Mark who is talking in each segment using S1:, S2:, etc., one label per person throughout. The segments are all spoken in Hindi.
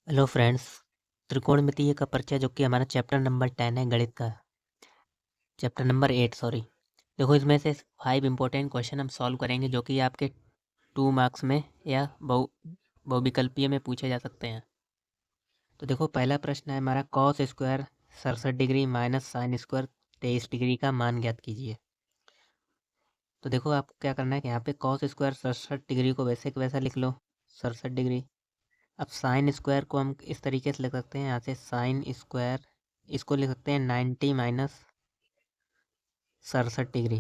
S1: Hello friends. त्रिकोणमितीय का परिचय जो कि हमारा चैप्टर नंबर 10 है गणित का। Chapter number 8 sorry. देखो इसमें से 5 इंपॉर्टेंट क्वेश्चन हम सॉल्व करेंगे जो कि आपके 2 मार्क्स में या बहुविकल्पीय में पूछे जा सकते हैं। तो देखो पहला प्रश्न है हमारा cos square 67 degree minus sine square 23 degree का मान ज्ञात कीजिए। तो देखो आपको क्या करना है कि यहाँ पे कॉस स्क्वायर 67 डिग्री को वैसे के वैसा लिख लो 67 डिग्री। अब साइन स्क्वायर को हम इस तरीके से लिख सकते हैं, यहाँ से साइन स्क्वायर इसको लिख सकते हैं 90 माइनस 67 डिग्री,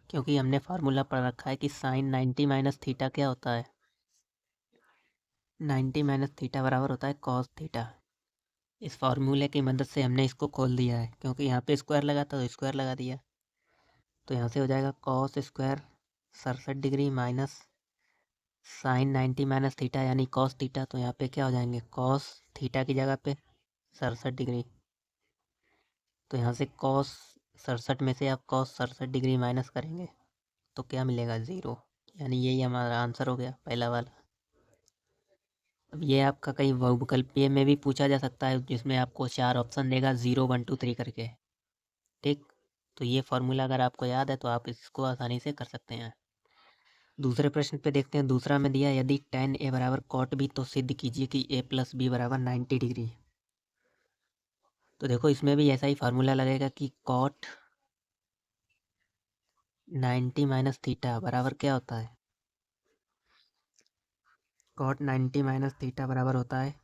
S1: क्योंकि हमने फार्मूला पढ़ रखा है कि साइन 90 माइनस थीटा क्या होता है। 90 माइनस थीटा बराबर होता है कॉस थीटा। इस फार्मूले की मदद से हमने इसको खोल दिया है, क्योंकि यहाँ पे स्क्वायर लगा था तो स्क्वायर लगा दिया। तो यहाँ से हो जाएगा cos square 67 degree minus sine 90 minus theta यानी कॉस थीटा। तो यहाँ पे क्या हो जाएंगे कॉस थीटा की जगह पे 67 डिग्री। तो यहाँ से कॉस 67 में से आप कॉस 67 डिग्री माइनस करेंगे तो क्या मिलेगा 0, यानी यही हमारा आंसर हो गया पहला वाला। अब ये आपका कई बहुविकल्पीय में भी पूछा जा सकता है, जिसमें आपको 4 ऑप्शन देगा 0 1 2 3 करके। ठीक, तो ये फॉर्मूला अगर आपको याद है तो आप इसको आसानी से कर सकते हैं। दूसरे प्रश्न पे देखते हैं। दूसरा में दिया यदि tan a बराबर cot b तो सिद्ध कीजिए कि a प्लस बी बराबर 90 डिग्री। तो देखो इसमें भी ऐसा ही फार्मूला लगेगा कि cot 90 माइनस थीटा बराबर क्या होता है। cot 90 माइनस थीटा बराबर होता है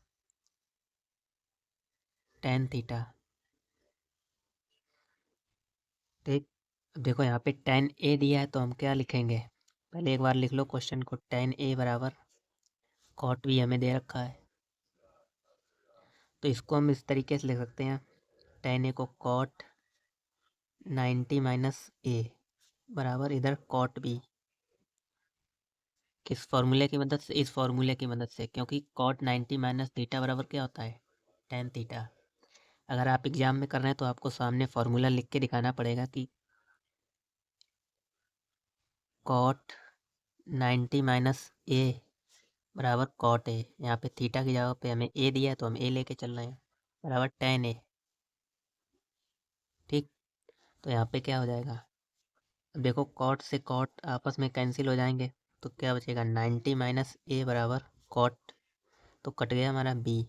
S1: tan थीटा। ठीक, अब देखो यहाँ पे tan a दिया है तो हम क्या लिखेंगे, पहले एक बार लिख लो क्वेश्चन को। tan a बराबर cot b हमें दे रखा है, तो इसको हम इस तरीके से लिख सकते हैं tan a को cot 90 माइनस a बराबर इधर cot b। किस फार्मूले की मदद से, इस फार्मूले की मदद से, क्योंकि cot 90 माइनस थीटा बराबर क्या होता है tan थीटा। अगर आप एग्जाम में कर रहे हैं तो आपको सामने फार्मूला लिख के दिखाना पड़ेगा कि cot 90 माइनस a बराबर कॉट ए। यहाँ पे थीटा की जगह पे हमें ए दिया है तो हम ए लेके चल रहे हैं बराबर tan ए। ठीक, तो यहाँ पे क्या हो जाएगा, अब देखो कॉट से कॉट आपस में कैंसिल हो जाएंगे तो क्या बचेगा 90 माइनस ए बराबर कॉट, तो कट गया हमारा बी।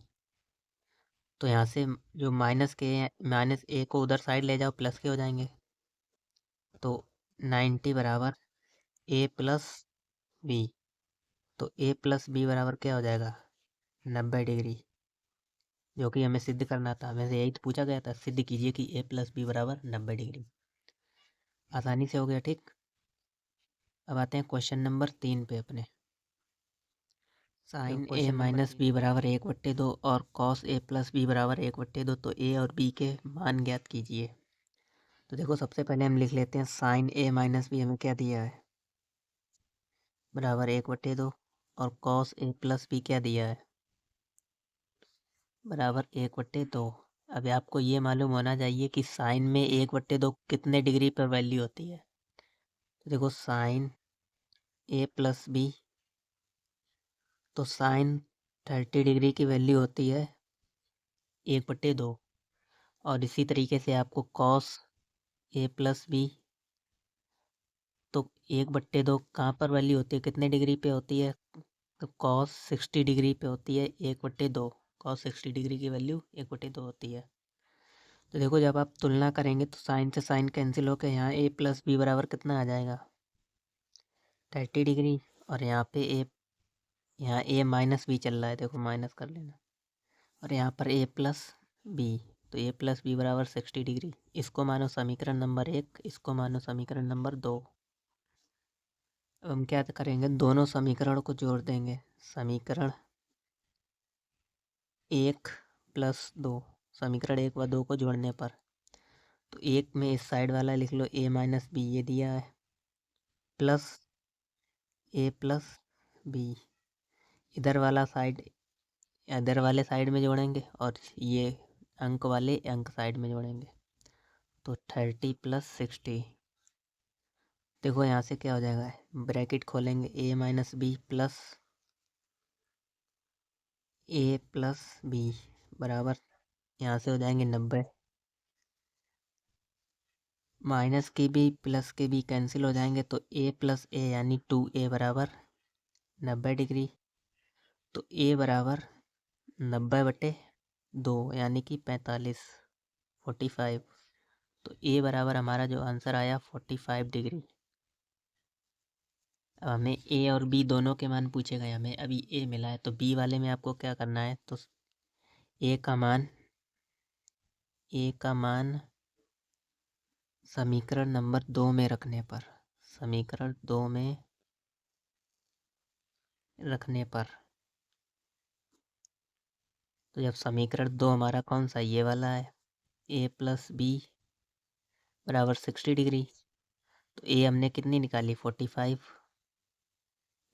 S1: तो यहाँ से जो माइनस के माइनस ए को उधर साइड ले जाओ प्लस के हो जाएंगे। तो 90 बराबर ए प्लस बी, तो ए प्लस बी बराबर क्या हो जाएगा 90 डिग्री, जो कि हमें सिद्ध करना था। वैसे यही तो पूछा गया था, सिद्ध कीजिए कि ए प्लस बी बराबर 90 डिग्री। आसानी से हो गया। ठीक, अब आते हैं क्वेश्चन नंबर 3 पे अपने। साइन ए माइनस बी बराबर 1/2 और कॉस ए प्लस बी बराबर 1/2, तो ए और बी के मान ज्ञात कीजिए। तो देखो सबसे पहले हम लिख लेते हैं साइन ए माइनस बी हमें क्या दिया है बराबर 1/2, और कॉस ए प्लस बी क्या दिया है बराबर 1/2। अब आपको ये मालूम होना चाहिए कि साइन में 1/2 कितने डिग्री पर वैल्यू होती है। तो देखो साइन ए प्लस बी, तो साइन 30 डिग्री की वैल्यू होती है 1/2। और इसी तरीके से आपको कॉस ए प्लस बी, तो 1/2 कहाँ पर वैल्यू होती है, कितने डिग्री पे होती है, तो कॉस 60 डिग्री पे होती है 1/2। कॉस 60 डिग्री की वैल्यू 1/2 होती है। तो देखो जब आप तुलना करेंगे तो साइन से साइन कैंसिल होकर यहाँ ए प्लस बी बराबर कितना आ जाएगा 30 डिग्री। और यहाँ पे ए, यहाँ ए माइनस बी चल रहा है, देखो माइनस कर लेना, और यहाँ पर ए प्लस बी, तो ए प्लस बी बराबर 60 डिग्री। इसको मानो समीकरण नंबर 1, इसको मानो समीकरण नंबर 2। अब हम क्या करेंगे, दोनों समीकरण को जोड़ देंगे। समीकरण 1 प्लस 2, समीकरण 1 व 2 को जोड़ने पर, तो एक में इस साइड वाला लिख लो ए माइनस बी ये दिया है, प्लस ए प्लस बी, इधर वाला साइड इधर वाले साइड में जोड़ेंगे और ये अंक वाले अंक साइड में जोड़ेंगे, तो 30 प्लस 60। देखो यहाँ से क्या हो जाएगा, ब्रैकेट खोलेंगे ए माइनस बी प्लस ए प्लस बी बराबर, यहाँ से हो जाएंगे 90, माइनस के बी प्लस के बी कैंसिल हो जाएंगे, तो ए प्लस ए यानी 2a बराबर 90 डिग्री। तो ए बराबर 90/2 यानी कि 45, 45। तो ए बराबर हमारा जो आंसर आया 45 डिग्री। अब हमें ए और बी दोनों के मान पूछे गए, हमें अभी ए मिला है, तो बी वाले में आपको क्या करना है, तो ए का मान समीकरण नंबर 2 में रखने पर, समीकरण 2 में रखने पर, तो जब समीकरण 2 हमारा कौन सा, ये वाला है, ए प्लस बी बराबर 60 डिग्री, तो ए हमने कितनी निकाली 45,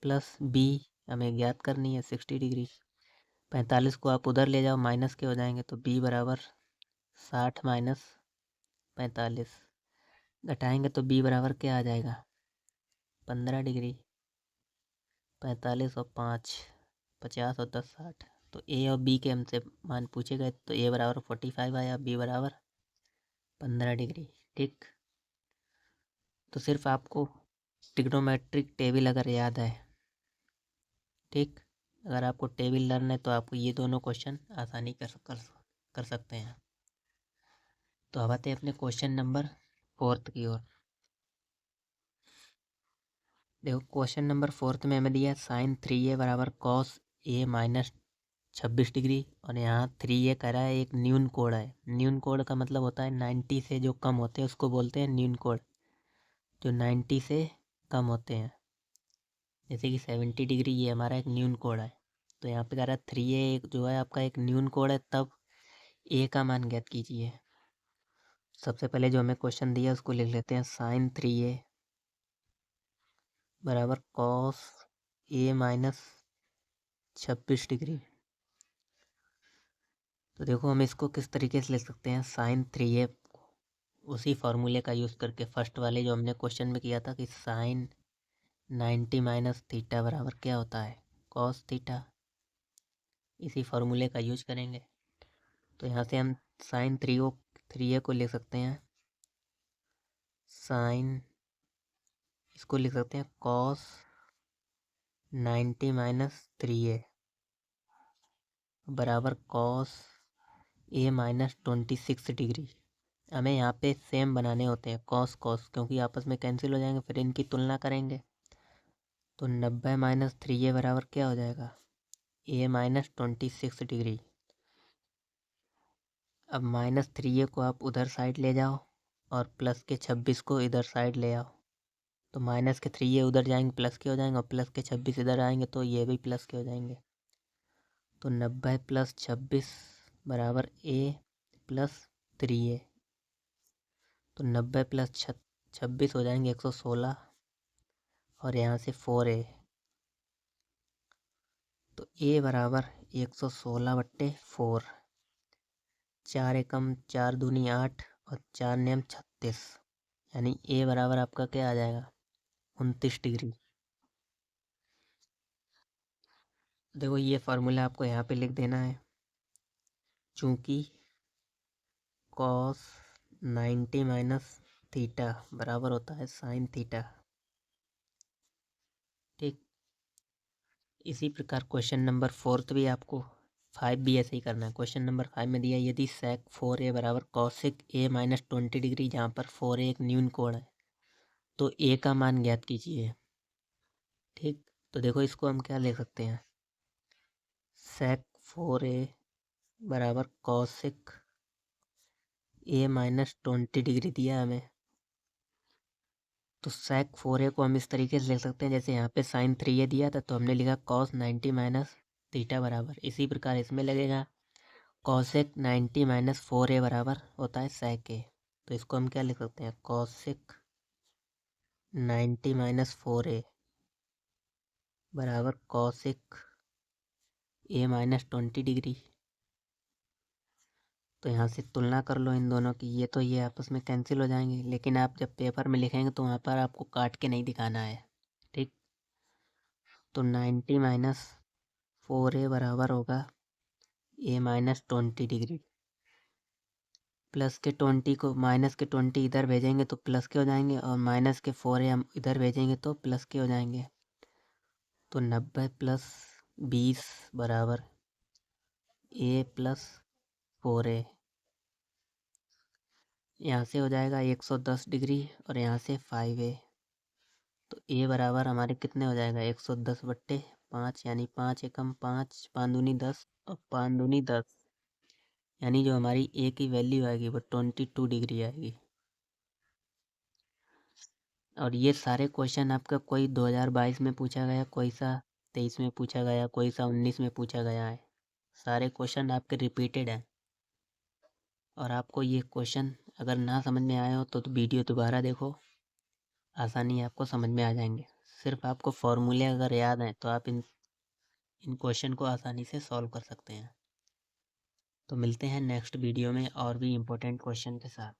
S1: प्लस बी हमें ज्ञात करनी है 60 डिग्री। 45 को आप उधर ले जाओ, माइनस के हो जाएंगे, तो बी बराबर 60 माइनस 45, घटाएंगे तो बी बराबर क्या आ जाएगा 15 डिग्री। 45 और 5 50 और 10 60। तो ए और बी के हमसे मान पूछे गए, तो ए बराबर 45 आया, बी बराबर 15 डिग्री। ठीक, तो सिर्फ आपको ट्रिग्नोमेट्रिक टेबल अगर याद है, ठीक, अगर आपको टेबल लर्न है तो आपको ये दोनों क्वेश्चन आसानी कर सकते हैं। तो अब आते हैं अपने क्वेश्चन नंबर 4 की ओर। देखो क्वेश्चन नंबर 4 में हमें दिया है साइन 3a बराबर कॉस ए माइनस 26 डिग्री, और यहाँ 3a कह रहा है एक न्यून कोण है। न्यून कोण का मतलब होता है 90 से जो कम होते हैं उसको बोलते हैं न्यून कोण, जो 90 से कम होते हैं, जैसे कि 70 डिग्री, ये हमारा एक न्यून कोण है। तो यहाँ पे कह रहा है 3a जो है आपका एक न्यून कोण है, तब a का मान ज्ञात कीजिए। सबसे पहले जो हमें क्वेश्चन दिया उसको लिख लेते हैं, साइन 3a बराबर कॉस ए माइनस 26 डिग्री। तो देखो हम इसको किस तरीके से लिख सकते हैं, साइन 3a उसी फॉर्मूले का यूज़ करके, फर्स्ट वाले जो हमने क्वेश्चन में किया था कि साइन 90 माइनस थीटा बराबर क्या होता है कॉस थीटा, इसी फॉर्मूले का यूज करेंगे। तो यहाँ से हम साइन 3a को लिख सकते हैं, साइन इसको लिख सकते हैं कॉस 90 माइनस 3a बराबर कॉस ए माइनस 26 डिग्री। हमें यहाँ पे सेम बनाने होते हैं कॉस कॉस, क्योंकि आपस में कैंसिल हो जाएंगे, फिर इनकी तुलना करेंगे। तो 90 माइनस 3a बराबर क्या हो जाएगा ए माइनस 26 डिग्री। अब माइनस 3a को आप उधर साइड ले जाओ और प्लस के 26 को इधर साइड ले आओ, तो माइनस के 3a उधर जाएंगे प्लस के हो जाएंगे, और प्लस के 26 इधर आएंगे तो ये भी प्लस के हो जाएंगे। तो 90 प्लस 26 बराबर a प्लस 3a, तो 90 प्लस 26 हो जाएंगे 116, और यहाँ से 4a, तो a बराबर 116/4, 4 एकम 4 दूनी 8 और 4 नेम 36, यानी a बराबर आपका क्या आ जाएगा 29 डिग्री। देखो ये फार्मूला आपको यहाँ पे लिख देना है, चूँकि कॉस 90 माइनस थीटा बराबर होता है साइन थीटा। ठीक, इसी प्रकार क्वेश्चन नंबर 4 भी आपको 5 भी ऐसे ही करना है। क्वेश्चन नंबर 5 में दिया यदि सेक 4a बराबर कॉसिक a माइनस 20 डिग्री, जहाँ पर 4a एक न्यून कोण है, तो a का मान ज्ञात कीजिए। ठीक, तो देखो इसको हम क्या ले सकते हैं, सेक 4a बराबर कॉसिक a माइनस 20 डिग्री दिया हमें, तो सेक 4a को हम इस तरीके से लिख सकते हैं, जैसे यहाँ पे साइन 3a दिया था तो हमने लिखा कॉस 90 माइनस थीटा बराबर, इसी प्रकार इसमें लगेगा कॉसेक 90 माइनस 4a बराबर होता है सेक ए। तो इसको हम क्या लिख सकते हैं, कॉसेक 90 माइनस 4a बराबर कॉसेक ए माइनस 20 डिग्री। तो यहाँ से तुलना कर लो इन दोनों की, ये तो ये आपस में कैंसिल हो जाएंगे, लेकिन आप जब पेपर में लिखेंगे तो वहाँ पर आपको काट के नहीं दिखाना है। ठीक, तो 90 माइनस 4a बराबर होगा ए माइनस 20 डिग्री। प्लस के 20 को माइनस के 20 इधर भेजेंगे तो प्लस के हो जाएंगे, और माइनस के 4a हम इधर भेजेंगे तो प्लस के हो जाएंगे। तो 90 प्लस 20 बराबर a प्लस 4a। यहाँ से हो जाएगा 110 डिग्री और यहाँ से 5a। तो a बराबर हमारे कितने हो जाएगा 110/5, यानी 5 एकम 5, 5 दूनी 10 और 5 दूनी 10, यानी जो हमारी a की वैल्यू आएगी वो 22 डिग्री आएगी। और ये सारे क्वेश्चन आपका कोई 2022 में पूछा गया, कोई सा 23 में पूछा गया, कोई सा 19 में पूछा गया है। सारे क्वेश्चन आपके रिपीटेड हैं। और आपको ये क्वेश्चन अगर ना समझ में आए हो तो वीडियो दोबारा देखो, आसानी आपको समझ में आ जाएंगे। सिर्फ आपको फॉर्मूले अगर याद हैं तो आप इन क्वेश्चन को आसानी से सॉल्व कर सकते हैं। तो मिलते हैं नेक्स्ट वीडियो में और भी इम्पोर्टेंट क्वेश्चन के साथ।